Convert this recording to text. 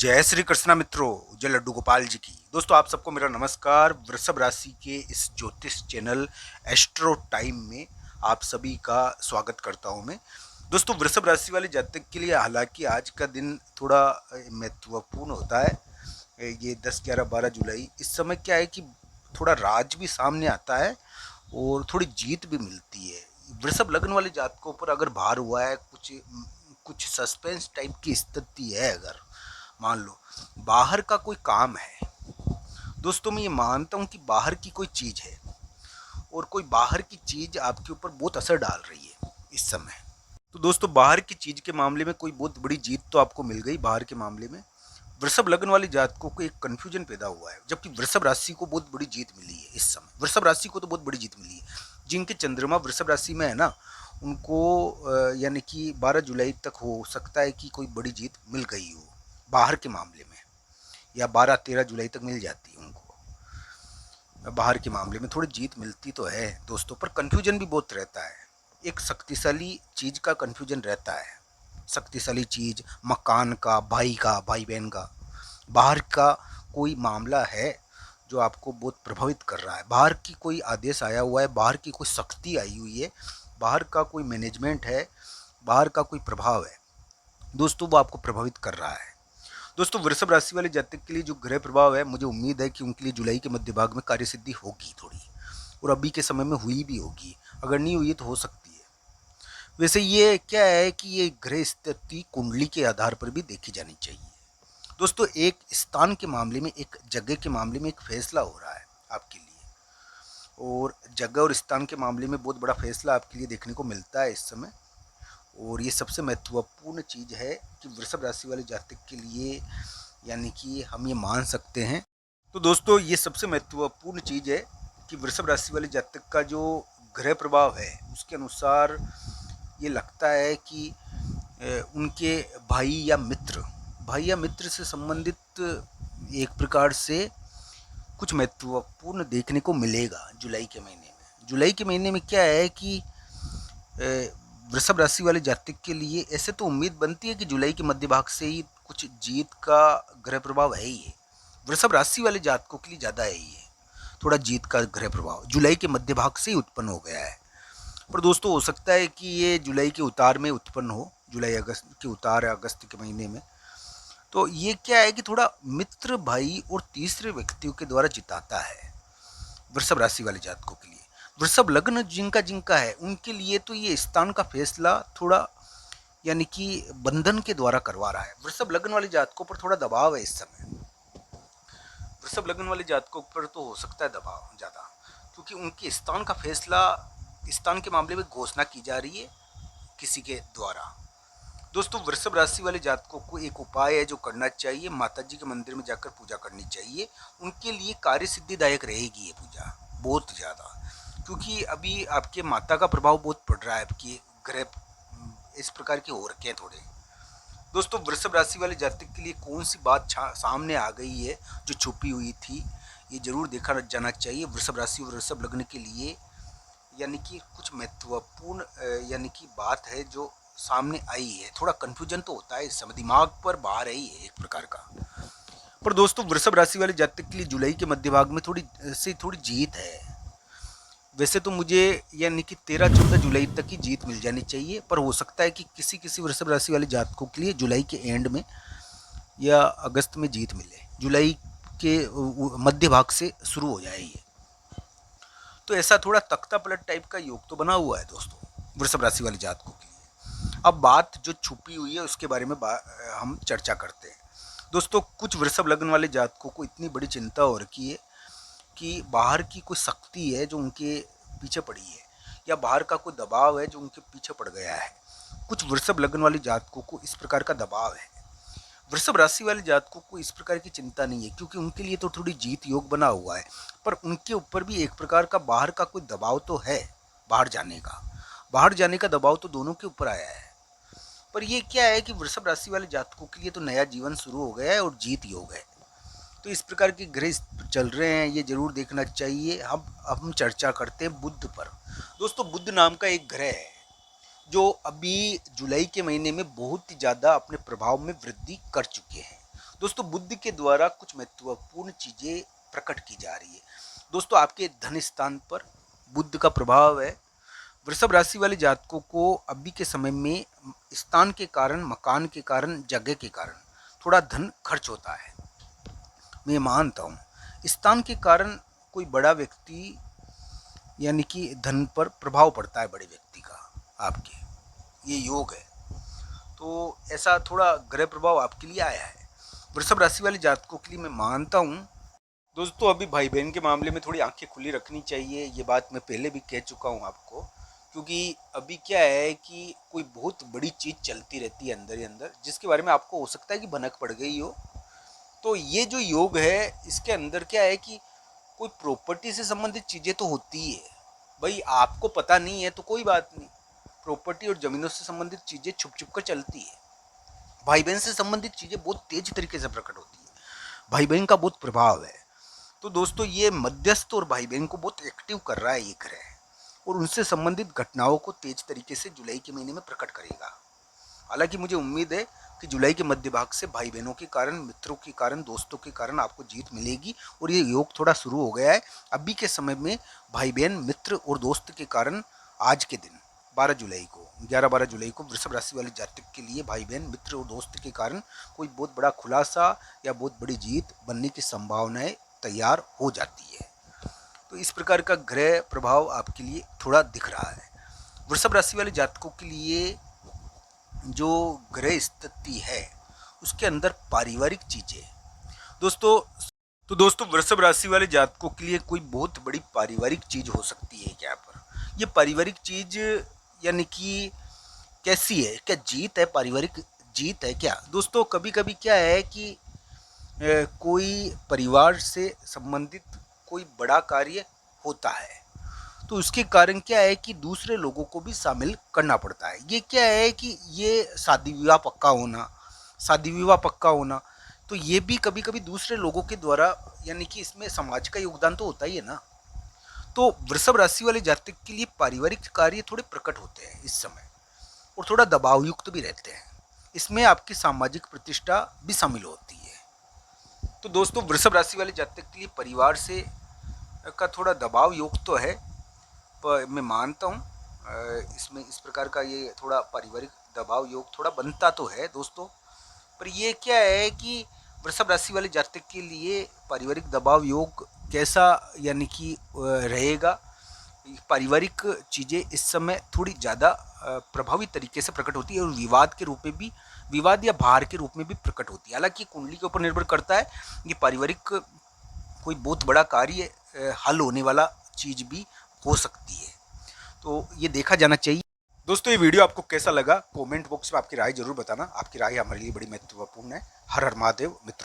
जय श्री कृष्णा मित्रों, जय लड्डू गोपाल जी की। दोस्तों आप सबको मेरा नमस्कार। वृषभ राशि के इस ज्योतिष चैनल एस्ट्रो टाइम में आप सभी का स्वागत करता हूं मैं। दोस्तों वृषभ राशि वाले जातक के लिए हालांकि आज का दिन थोड़ा महत्वपूर्ण होता है। ये 10, 11, 12 जुलाई इस समय क्या है कि थोड़ा राज भी सामने आता है और थोड़ी जीत भी मिलती है। वृषभ लग्न वाले जातकों पर अगर भार हुआ है, कुछ कुछ सस्पेंस टाइप की स्थिति है, अगर मान लो बाहर का कोई काम है, दोस्तों मैं ये मानता हूँ कि बाहर की कोई चीज़ है और कोई बाहर की चीज़ आपके ऊपर बहुत असर डाल रही है इस समय। तो दोस्तों बाहर की चीज़ के मामले में कोई बहुत बड़ी जीत तो आपको मिल गई। बाहर के मामले में वृषभ लग्न वाली जातकों को एक कन्फ्यूजन पैदा हुआ है, जबकि वृषभ राशि को बहुत बड़ी जीत मिली है इस समय। वृषभ राशि को तो बहुत बड़ी जीत मिली है। जिनके चंद्रमा वृषभ राशि में है ना, उनको यानी कि 12 जुलाई तक हो सकता है कि कोई बड़ी जीत मिल गई हो बाहर के मामले में, या 12-13 जुलाई तक मिल जाती है उनको। बाहर के मामले में थोड़ी जीत मिलती तो है दोस्तों, पर कन्फ्यूजन भी बहुत रहता है। एक शक्तिशाली चीज़ का कन्फ्यूजन रहता है। शक्तिशाली चीज़, मकान का, भाई बहन का, बाहर का कोई मामला है जो आपको बहुत प्रभावित कर रहा है। बाहर की कोई आदेश आया हुआ है, बाहर की कोई शक्ति आई हुई है, बाहर का कोई मैनेजमेंट है, बाहर का कोई प्रभाव है दोस्तों, वो आपको प्रभावित कर रहा है। दोस्तों वृषभ राशि वाले जातक के लिए जो ग्रह प्रभाव है, मुझे उम्मीद है कि उनके लिए जुलाई के मध्य भाग में कार्य सिद्धि होगी थोड़ी, और अभी के समय में हुई भी होगी। अगर नहीं हुई तो हो सकती है। वैसे ये क्या है कि ये ग्रह स्थिति कुंडली के आधार पर भी देखी जानी चाहिए दोस्तों। एक स्थान के मामले में, एक जगह के मामले में एक फैसला हो रहा है आपके लिए, और जगह और स्थान के मामले में बहुत बड़ा फैसला आपके लिए देखने को मिलता है इस समय। और ये सबसे महत्वपूर्ण चीज़ है कि वृषभ राशि वाले जातक के लिए, यानी कि हम ये मान सकते हैं। तो दोस्तों ये सबसे महत्वपूर्ण चीज़ है कि वृषभ राशि वाले जातक का जो ग्रह प्रभाव है, उसके अनुसार ये लगता है कि उनके भाई या मित्र से संबंधित एक प्रकार से कुछ महत्वपूर्ण देखने को मिलेगा जुलाई के महीने में। जुलाई के महीने में क्या है कि वृषभ राशि वाले जातक के लिए ऐसे तो उम्मीद बनती है कि जुलाई के मध्य भाग से ही कुछ जीत का ग्रह प्रभाव है ही है। वृषभ राशि वाले जातकों के लिए ज़्यादा है ही है, थोड़ा जीत का ग्रह प्रभाव जुलाई के मध्य भाग से ही उत्पन्न हो गया है। पर दोस्तों हो सकता है कि ये जुलाई के उतार में उत्पन्न हो, जुलाई अगस्त के उतार, अगस्त के महीने में। तो ये क्या है कि थोड़ा मित्र, भाई और तीसरे व्यक्तियों के द्वारा जिताता है वृषभ राशि वाले जातकों के लिए। वृषभ लग्न जिनका जिनका है उनके लिए तो ये स्थान का फैसला थोड़ा, यानी कि बंधन के द्वारा करवा रहा है। वृषभ लग्न वाले जातकों पर थोड़ा दबाव है इस समय। वृषभ लग्न वाले जातकों पर तो हो सकता है दबाव ज़्यादा, क्योंकि उनके स्थान का फैसला, स्थान के मामले में घोषणा की जा रही है किसी के द्वारा। दोस्तों वृषभ राशि वाले जातकों को एक उपाय है जो करना चाहिए, माता जी के मंदिर में जाकर पूजा करनी चाहिए। उनके लिए कार्य सिद्धिदायक रहेगी ये पूजा बहुत ज़्यादा, क्योंकि अभी आपके माता का प्रभाव बहुत पड़ रहा है। आपकी ग्रह इस प्रकार के हो रखे हैं थोड़े। दोस्तों वृषभ राशि वाले जातक के लिए कौन सी बात सामने आ गई है जो छुपी हुई थी, ये जरूर देखा जाना चाहिए वृषभ राशि और वृषभ लग्न के लिए। यानी कि कुछ महत्वपूर्ण यानी कि बात है जो सामने आई है। थोड़ा कन्फ्यूजन तो होता है इस समय, दिमाग पर बाहर है ही है एक प्रकार का। पर दोस्तों वृषभ राशि वाले जातक के लिए जुलाई के मध्य भाग में थोड़ी जीत है। वैसे तो मुझे यानी कि 13-14 जुलाई तक ही जीत मिल जानी चाहिए, पर हो सकता है कि किसी किसी वृषभ राशि वाले जातकों के लिए जुलाई के एंड में या अगस्त में जीत मिले। जुलाई के मध्य भाग से शुरू हो जाए ये। तो ऐसा थोड़ा तख्ता पलट टाइप का योग तो बना हुआ है दोस्तों वृषभ राशि वाले जातकों के लिए। अब बात जो छुपी हुई है उसके बारे में हम चर्चा करते हैं। दोस्तों कुछ वृषभ लग्न वाले जातकों को इतनी बड़ी चिंता हो रखी है कि बाहर की कोई शक्ति है जो उनके पीछे पड़ी है, या बाहर का कोई दबाव है जो उनके पीछे पड़ गया है। कुछ वृषभ लग्न वाले जातकों को इस प्रकार का दबाव है। वृषभ राशि वाले जातकों को इस प्रकार की चिंता नहीं है, क्योंकि उनके लिए तो थोड़ी जीत योग बना हुआ है। पर उनके ऊपर भी एक प्रकार का बाहर का कोई दबाव तो है, बाहर जाने का दबाव तो दोनों के ऊपर आया है। पर ये क्या है कि वृषभ राशि वाले जातकों के लिए तो नया जीवन शुरू हो गया है और जीत योग है। तो इस प्रकार के ग्रह चल रहे हैं, ये जरूर देखना चाहिए। अब हम चर्चा करते हैं बुध पर। दोस्तों बुध नाम का एक ग्रह है जो अभी जुलाई के महीने में बहुत ही ज़्यादा अपने प्रभाव में वृद्धि कर चुके हैं। दोस्तों बुद्ध के द्वारा कुछ महत्वपूर्ण चीजें प्रकट की जा रही है। दोस्तों आपके धन स्थान पर बुद्ध का प्रभाव है। वृषभ राशि वाले जातकों को अभी के समय में स्थान के कारण, मकान के कारण, जगह के कारण थोड़ा धन खर्च होता है। मैं मानता हूँ स्थान के कारण कोई बड़ा व्यक्ति यानी कि धन पर प्रभाव पड़ता है, बड़े व्यक्ति का आपके, ये योग है। तो ऐसा थोड़ा ग्रह प्रभाव आपके लिए आया है। वृषभ राशि वाले जातकों के लिए मैं मानता हूँ दोस्तों अभी भाई बहन के मामले में थोड़ी आंखें खुली रखनी चाहिए। ये बात मैं पहले भी कह चुका हूँ आपको, क्योंकि अभी क्या है कि कोई बहुत बड़ी चीज़ चलती रहती है अंदर ही अंदर, जिसके बारे में आपको हो सकता है कि भनक पड़ गई हो। तो ये जो योग है इसके अंदर क्या है कि कोई प्रॉपर्टी से संबंधित चीज़ें तो होती ही है। भाई आपको पता नहीं है तो कोई बात नहीं, प्रॉपर्टी और ज़मीनों से संबंधित चीज़ें छुप छुप कर चलती है। भाई बहन से संबंधित चीज़ें बहुत तेज तरीके से प्रकट होती है। भाई बहन का बहुत प्रभाव है। तो दोस्तों ये मध्यस्थ और भाई बहन को बहुत एक्टिव कर रहा है ये ग्रह, और उनसे संबंधित घटनाओं को तेज तरीके से जुलाई के महीने में प्रकट करेगा। हालांकि मुझे उम्मीद है कि जुलाई के मध्य भाग से भाई बहनों के कारण, मित्रों के कारण, दोस्तों के कारण आपको जीत मिलेगी, और ये योग थोड़ा शुरू हो गया है अभी के समय में। भाई बहन, मित्र और दोस्त के कारण आज के दिन 12 जुलाई को, 11-12 जुलाई को वृषभ राशि वाले जातक के लिए भाई बहन, मित्र और दोस्त के कारण कोई बहुत बड़ा खुलासा या बहुत बड़ी जीत बनने की संभावनाएं तैयार हो जाती है। तो इस प्रकार का ग्रह प्रभाव आपके लिए थोड़ा दिख रहा है। वृषभ राशि वाले जातकों के लिए जो ग्रह स्थिति है उसके अंदर पारिवारिक चीजें दोस्तों, तो दोस्तों वृषभ राशि वाले जातकों के लिए कोई बहुत बड़ी पारिवारिक चीज हो सकती है। क्या पर ये पारिवारिक चीज यानी कि कैसी है? क्या जीत है? पारिवारिक जीत है क्या? दोस्तों कभी कभी क्या है कि कोई परिवार से संबंधित कोई बड़ा कार्य होता है, तो उसके कारण क्या है कि दूसरे लोगों को भी शामिल करना पड़ता है। ये क्या है कि ये शादी विवाह पक्का होना, शादी विवाह पक्का होना, तो ये भी कभी कभी दूसरे लोगों के द्वारा, यानी कि इसमें समाज का योगदान तो होता ही है ना। तो वृषभ राशि वाले जातक के लिए पारिवारिक कार्य थोड़े प्रकट होते हैं इस समय, और थोड़ा दबाव युक्त भी रहते हैं। इसमें आपकी सामाजिक प्रतिष्ठा भी शामिल होती है। तो दोस्तों वृषभ राशि वाले जातक के लिए परिवार से का थोड़ा दबाव युक्त तो है, पर मैं मानता हूँ इसमें इस प्रकार का ये थोड़ा पारिवारिक दबाव योग थोड़ा बनता तो है दोस्तों। पर ये क्या है कि वृषभ राशि वाले जातक के लिए पारिवारिक दबाव योग कैसा यानी कि रहेगा। पारिवारिक चीज़ें इस समय थोड़ी ज़्यादा प्रभावी तरीके से प्रकट होती है, और विवाद के रूप में भी, विवाद या भार के रूप में भी प्रकट होती है। हालांकि कुंडली के ऊपर निर्भर करता है, ये पारिवारिक कोई बहुत बड़ा कार्य हल होने वाला चीज़ भी हो सकती है, तो ये देखा जाना चाहिए। दोस्तों ये वीडियो आपको कैसा लगा कमेंट बॉक्स में आपकी राय जरूर बताना। आपकी राय हमारे लिए बड़ी महत्वपूर्ण है। हर हर महादेव मित्र।